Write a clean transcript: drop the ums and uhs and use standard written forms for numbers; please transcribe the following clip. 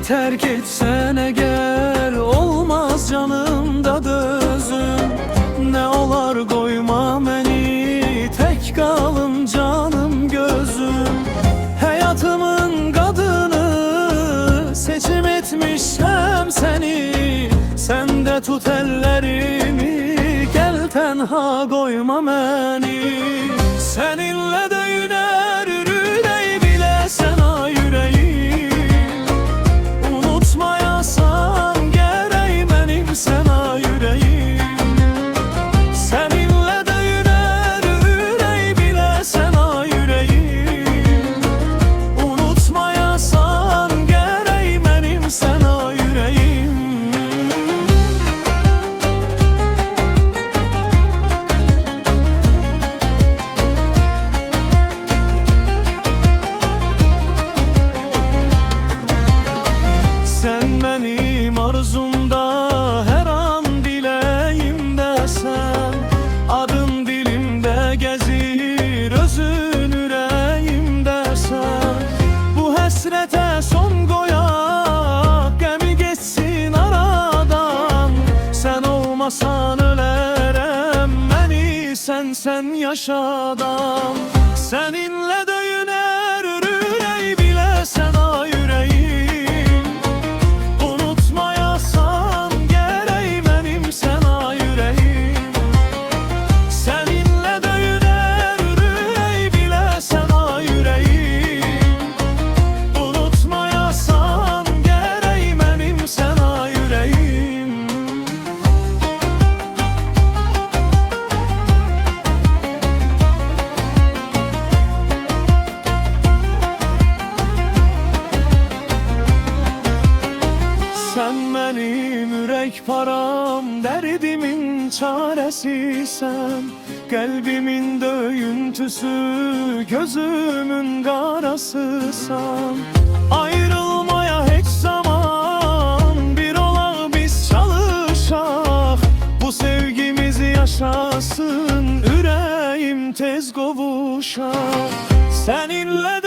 terk etsen eğer, olmaz canımda dözüm. Ne olar koyma beni, tek kalım canım gözüm. Hayatımın kadını seçim etmişsem seni, sen de tut ellerimi, gel tenha koyma beni. Seninle döyüner ürey bile sana yüreğim, unutmayasan gerek benim sana yüreğim. Seninle döyüner ürey bile sana yüreğim, unutmayasan gerek benim sana yüreğim. Sen benim arzumda, her an dileğimdesen. Adın dilimde gezir, özün yüreğimdesən. Bu həsrətə son qoyaq, gəmi geçsin aradan. Sen olmasan ölərəm, məni sen yaşadan. Seninle döyüner ürey bile sana yüreğim, unutmayasan gerek benim sana yüreğim. Seninle döyüner ürey bile sana yüreğim, unutmayasan gerek benim sana yüreğim. Sen benim ürek param, derdimin çaresisən. Kalbimin döyüntüsü, gözümün qarasısan. Ayrılmaya hiç zaman, bir olaq biz çalışaq. Bu sevgimizi yaşasın, ürəyim tez qovuşaq. Seninle